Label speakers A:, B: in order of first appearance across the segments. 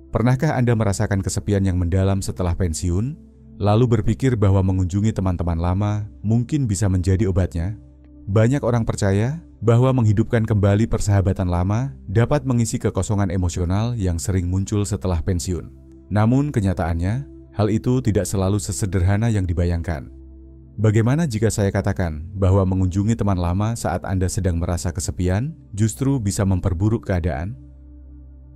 A: Pernahkah Anda merasakan kesepian yang mendalam setelah pensiun, lalu berpikir bahwa mengunjungi teman-teman lama mungkin bisa menjadi obatnya? Banyak orang percaya bahwa menghidupkan kembali persahabatan lama dapat mengisi kekosongan emosional yang sering muncul setelah pensiun. Namun kenyataannya, hal itu tidak selalu sesederhana yang dibayangkan. Bagaimana jika saya katakan bahwa mengunjungi teman lama saat Anda sedang merasa kesepian justru bisa memperburuk keadaan?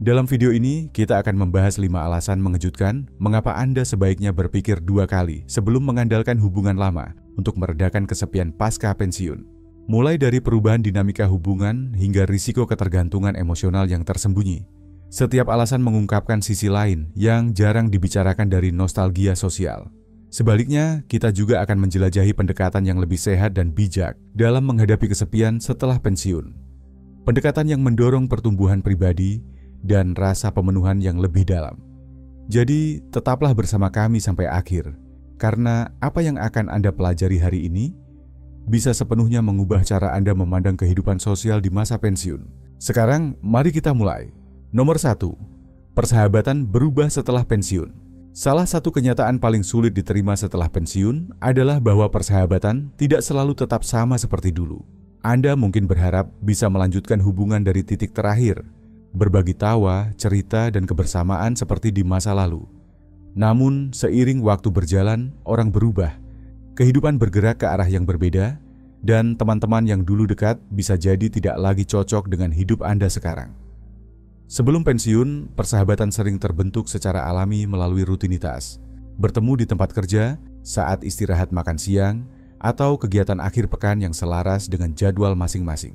A: Dalam video ini, kita akan membahas 5 alasan mengejutkan mengapa Anda sebaiknya berpikir 2 kali sebelum mengandalkan hubungan lama untuk meredakan kesepian pasca pensiun. Mulai dari perubahan dinamika hubungan hingga risiko ketergantungan emosional yang tersembunyi. Setiap alasan mengungkapkan sisi lain yang jarang dibicarakan dari nostalgia sosial. Sebaliknya, kita juga akan menjelajahi pendekatan yang lebih sehat dan bijak dalam menghadapi kesepian setelah pensiun. Pendekatan yang mendorong pertumbuhan pribadi dan rasa pemenuhan yang lebih dalam. Jadi, tetaplah bersama kami sampai akhir, karena apa yang akan Anda pelajari hari ini bisa sepenuhnya mengubah cara Anda memandang kehidupan sosial di masa pensiun. Sekarang, mari kita mulai. Nomor 1. Persahabatan berubah setelah pensiun. Salah satu kenyataan paling sulit diterima setelah pensiun adalah bahwa persahabatan tidak selalu tetap sama seperti dulu. Anda mungkin berharap bisa melanjutkan hubungan dari titik terakhir, berbagi tawa, cerita, dan kebersamaan seperti di masa lalu. Namun, seiring waktu berjalan, orang berubah. Kehidupan bergerak ke arah yang berbeda, dan teman-teman yang dulu dekat bisa jadi tidak lagi cocok dengan hidup Anda sekarang. Sebelum pensiun, persahabatan sering terbentuk secara alami melalui rutinitas. Bertemu di tempat kerja, saat istirahat makan siang, atau kegiatan akhir pekan yang selaras dengan jadwal masing-masing.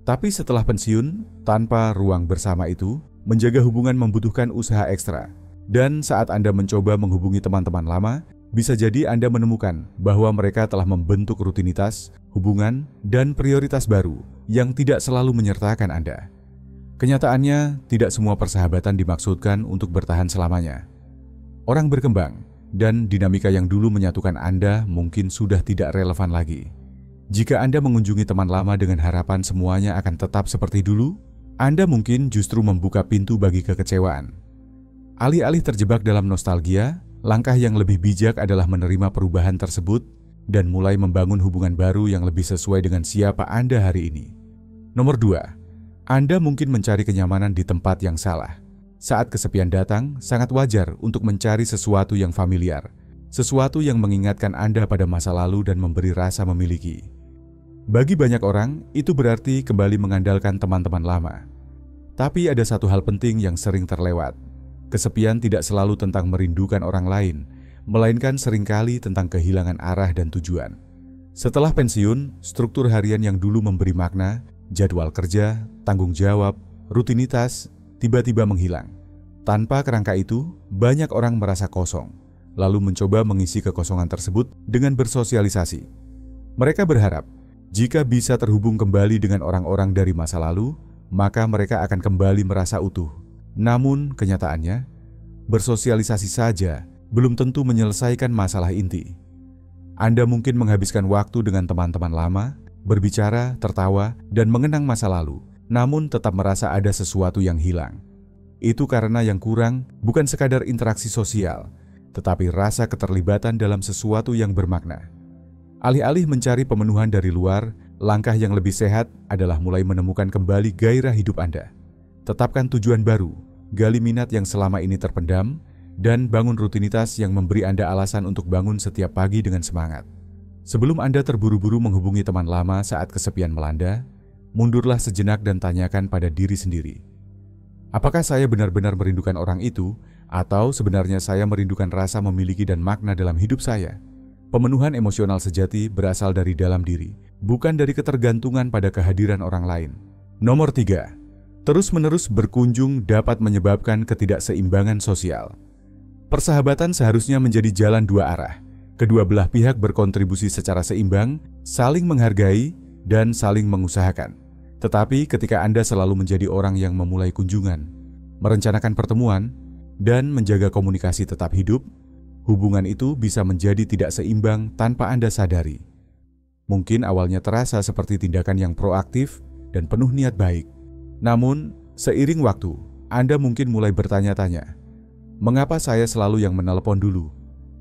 A: Tapi setelah pensiun, tanpa ruang bersama itu, menjaga hubungan membutuhkan usaha ekstra. Dan saat Anda mencoba menghubungi teman-teman lama, bisa jadi Anda menemukan bahwa mereka telah membentuk rutinitas, hubungan, dan prioritas baru yang tidak selalu menyertakan Anda. Kenyataannya, tidak semua persahabatan dimaksudkan untuk bertahan selamanya. Orang berkembang, dan dinamika yang dulu menyatukan Anda mungkin sudah tidak relevan lagi. Jika Anda mengunjungi teman lama dengan harapan semuanya akan tetap seperti dulu, Anda mungkin justru membuka pintu bagi kekecewaan. Alih-alih terjebak dalam nostalgia, langkah yang lebih bijak adalah menerima perubahan tersebut dan mulai membangun hubungan baru yang lebih sesuai dengan siapa Anda hari ini. Nomor 2, Anda mungkin mencari kenyamanan di tempat yang salah. Saat kesepian datang, sangat wajar untuk mencari sesuatu yang familiar, sesuatu yang mengingatkan Anda pada masa lalu dan memberi rasa memiliki. Bagi banyak orang, itu berarti kembali mengandalkan teman-teman lama. Tapi ada satu hal penting yang sering terlewat. Kesepian tidak selalu tentang merindukan orang lain, melainkan seringkali tentang kehilangan arah dan tujuan. Setelah pensiun, struktur harian yang dulu memberi makna, jadwal kerja, tanggung jawab, rutinitas, tiba-tiba menghilang. Tanpa kerangka itu, banyak orang merasa kosong, lalu mencoba mengisi kekosongan tersebut dengan bersosialisasi. Mereka berharap, jika bisa terhubung kembali dengan orang-orang dari masa lalu, maka mereka akan kembali merasa utuh. Namun, kenyataannya, bersosialisasi saja belum tentu menyelesaikan masalah inti. Anda mungkin menghabiskan waktu dengan teman-teman lama, berbicara, tertawa, dan mengenang masa lalu, namun tetap merasa ada sesuatu yang hilang. Itu karena yang kurang bukan sekadar interaksi sosial, tetapi rasa keterlibatan dalam sesuatu yang bermakna. Alih-alih mencari pemenuhan dari luar, langkah yang lebih sehat adalah mulai menemukan kembali gairah hidup Anda. Tetapkan tujuan baru, gali minat yang selama ini terpendam, dan bangun rutinitas yang memberi Anda alasan untuk bangun setiap pagi dengan semangat. Sebelum Anda terburu-buru menghubungi teman lama saat kesepian melanda, mundurlah sejenak dan tanyakan pada diri sendiri. Apakah saya benar-benar merindukan orang itu, atau sebenarnya saya merindukan rasa memiliki dan makna dalam hidup saya? Pemenuhan emosional sejati berasal dari dalam diri, bukan dari ketergantungan pada kehadiran orang lain. Nomor 3. Terus-menerus berkunjung dapat menyebabkan ketidakseimbangan sosial. Persahabatan seharusnya menjadi jalan dua arah. Kedua belah pihak berkontribusi secara seimbang, saling menghargai, dan saling mengusahakan. Tetapi ketika Anda selalu menjadi orang yang memulai kunjungan, merencanakan pertemuan, dan menjaga komunikasi tetap hidup, hubungan itu bisa menjadi tidak seimbang tanpa Anda sadari. Mungkin awalnya terasa seperti tindakan yang proaktif dan penuh niat baik. Namun, seiring waktu, Anda mungkin mulai bertanya-tanya, mengapa saya selalu yang menelepon dulu?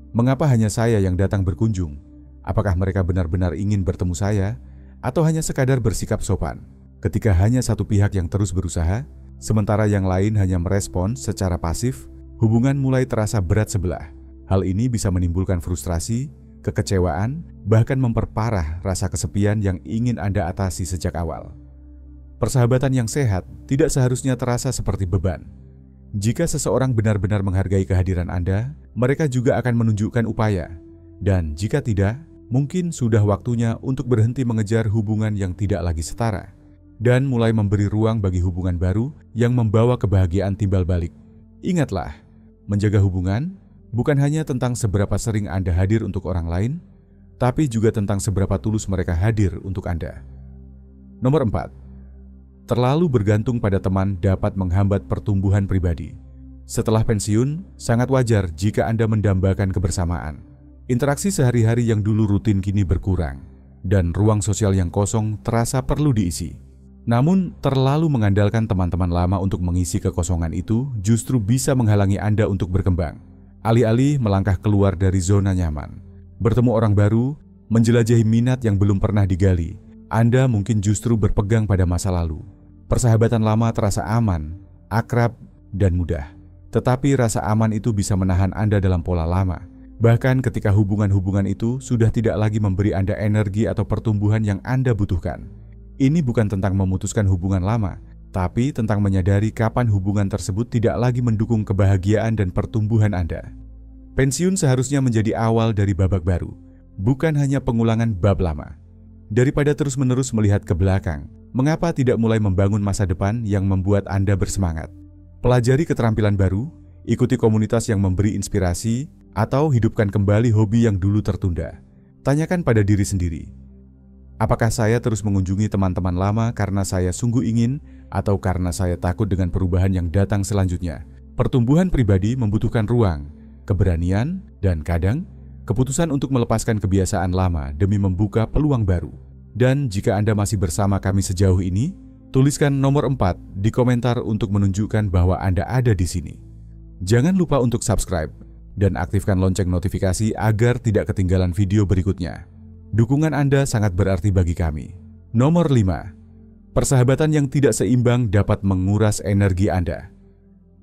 A: Mengapa hanya saya yang datang berkunjung? Apakah mereka benar-benar ingin bertemu saya, atau hanya sekadar bersikap sopan? Ketika hanya satu pihak yang terus berusaha, sementara yang lain hanya merespon secara pasif, hubungan mulai terasa berat sebelah. Hal ini bisa menimbulkan frustrasi, kekecewaan, bahkan memperparah rasa kesepian yang ingin Anda atasi sejak awal. Persahabatan yang sehat tidak seharusnya terasa seperti beban. Jika seseorang benar-benar menghargai kehadiran Anda, mereka juga akan menunjukkan upaya. Dan jika tidak, mungkin sudah waktunya untuk berhenti mengejar hubungan yang tidak lagi setara dan mulai memberi ruang bagi hubungan baru yang membawa kebahagiaan timbal balik. Ingatlah, menjaga hubungan bukan hanya tentang seberapa sering Anda hadir untuk orang lain, tapi juga tentang seberapa tulus mereka hadir untuk Anda. Nomor 4. Terlalu bergantung pada teman dapat menghambat pertumbuhan pribadi. Setelah pensiun, sangat wajar jika Anda mendambakan kebersamaan. Interaksi sehari-hari yang dulu rutin kini berkurang, dan ruang sosial yang kosong terasa perlu diisi. Namun, terlalu mengandalkan teman-teman lama untuk mengisi kekosongan itu justru bisa menghalangi Anda untuk berkembang. Alih-alih melangkah keluar dari zona nyaman, bertemu orang baru, menjelajahi minat yang belum pernah digali, Anda mungkin justru berpegang pada masa lalu. Persahabatan lama terasa aman, akrab, dan mudah. Tetapi rasa aman itu bisa menahan Anda dalam pola lama. Bahkan ketika hubungan-hubungan itu sudah tidak lagi memberi Anda energi atau pertumbuhan yang Anda butuhkan. Ini bukan tentang memutuskan hubungan lama, tapi tentang menyadari kapan hubungan tersebut tidak lagi mendukung kebahagiaan dan pertumbuhan Anda. Pensiun seharusnya menjadi awal dari babak baru, bukan hanya pengulangan bab lama. Daripada terus-menerus melihat ke belakang, mengapa tidak mulai membangun masa depan yang membuat Anda bersemangat? Pelajari keterampilan baru, ikuti komunitas yang memberi inspirasi, atau hidupkan kembali hobi yang dulu tertunda. Tanyakan pada diri sendiri, apakah saya terus mengunjungi teman-teman lama karena saya sungguh ingin atau karena saya takut dengan perubahan yang datang selanjutnya? Pertumbuhan pribadi membutuhkan ruang, keberanian, dan kadang keputusan untuk melepaskan kebiasaan lama demi membuka peluang baru. Dan jika Anda masih bersama kami sejauh ini, tuliskan nomor 4 di komentar untuk menunjukkan bahwa Anda ada di sini. Jangan lupa untuk subscribe dan aktifkan lonceng notifikasi agar tidak ketinggalan video berikutnya. Dukungan Anda sangat berarti bagi kami. Nomor 5. Persahabatan yang tidak seimbang dapat menguras energi Anda.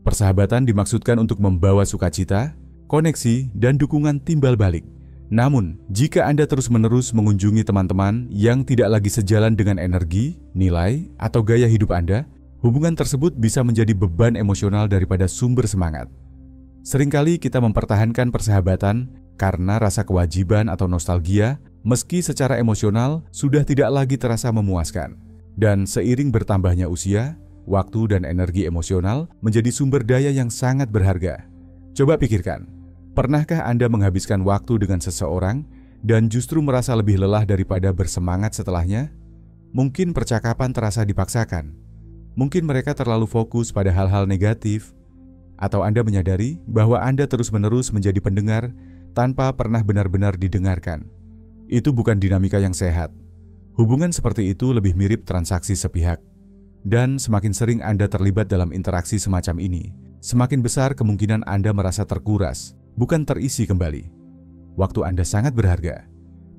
A: Persahabatan dimaksudkan untuk membawa sukacita, koneksi, dan dukungan timbal balik. Namun, jika Anda terus-menerus mengunjungi teman-teman yang tidak lagi sejalan dengan energi, nilai, atau gaya hidup Anda, hubungan tersebut bisa menjadi beban emosional daripada sumber semangat. Seringkali kita mempertahankan persahabatan karena rasa kewajiban atau nostalgia, meski secara emosional sudah tidak lagi terasa memuaskan. Dan seiring bertambahnya usia, waktu dan energi emosional menjadi sumber daya yang sangat berharga. Coba pikirkan, pernahkah Anda menghabiskan waktu dengan seseorang dan justru merasa lebih lelah daripada bersemangat setelahnya? Mungkin percakapan terasa dipaksakan. Mungkin mereka terlalu fokus pada hal-hal negatif. Atau Anda menyadari bahwa Anda terus-menerus menjadi pendengar tanpa pernah benar-benar didengarkan. Itu bukan dinamika yang sehat. Hubungan seperti itu lebih mirip transaksi sepihak. Dan semakin sering Anda terlibat dalam interaksi semacam ini, semakin besar kemungkinan Anda merasa terkuras, bukan terisi kembali. Waktu Anda sangat berharga.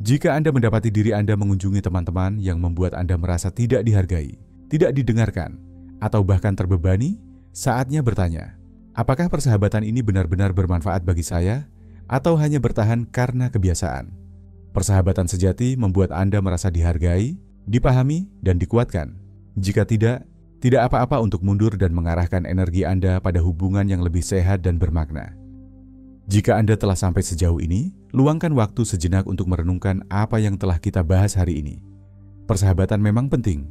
A: Jika Anda mendapati diri Anda mengunjungi teman-teman yang membuat Anda merasa tidak dihargai, tidak didengarkan, atau bahkan terbebani, saatnya bertanya, apakah persahabatan ini benar-benar bermanfaat bagi saya, atau hanya bertahan karena kebiasaan? Persahabatan sejati membuat Anda merasa dihargai, dipahami, dan dikuatkan. Jika tidak apa-apa untuk mundur dan mengarahkan energi Anda pada hubungan yang lebih sehat dan bermakna. Jika Anda telah sampai sejauh ini, luangkan waktu sejenak untuk merenungkan apa yang telah kita bahas hari ini. Persahabatan memang penting,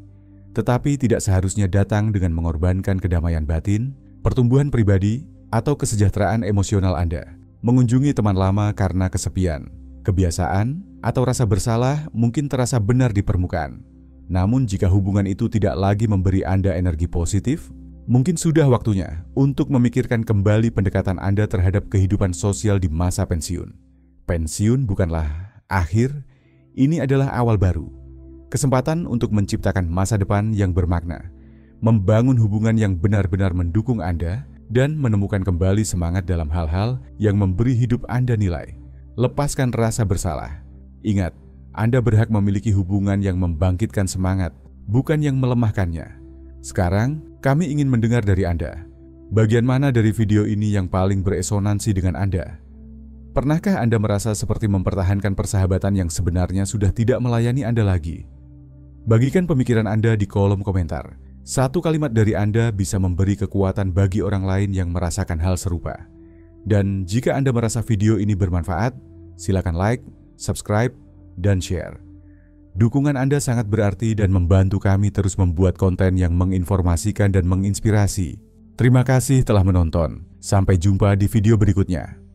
A: tetapi tidak seharusnya datang dengan mengorbankan kedamaian batin, pertumbuhan pribadi, atau kesejahteraan emosional Anda. Mengunjungi teman lama karena kesepian, kebiasaan, atau rasa bersalah mungkin terasa benar di permukaan. Namun jika hubungan itu tidak lagi memberi Anda energi positif, mungkin sudah waktunya untuk memikirkan kembali pendekatan Anda terhadap kehidupan sosial di masa pensiun. Pensiun bukanlah akhir, ini adalah awal baru. Kesempatan untuk menciptakan masa depan yang bermakna, membangun hubungan yang benar-benar mendukung Anda, dan menemukan kembali semangat dalam hal-hal yang memberi hidup Anda nilai. Lepaskan rasa bersalah. Ingat, Anda berhak memiliki hubungan yang membangkitkan semangat, bukan yang melemahkannya. Sekarang, kami ingin mendengar dari Anda. Bagian mana dari video ini yang paling beresonansi dengan Anda? Pernahkah Anda merasa seperti mempertahankan persahabatan yang sebenarnya sudah tidak melayani Anda lagi? Bagikan pemikiran Anda di kolom komentar. Satu kalimat dari Anda bisa memberi kekuatan bagi orang lain yang merasakan hal serupa. Dan jika Anda merasa video ini bermanfaat, silakan like, subscribe, dan share. Dukungan Anda sangat berarti dan membantu kami terus membuat konten yang menginformasikan dan menginspirasi. Terima kasih telah menonton. Sampai jumpa di video berikutnya.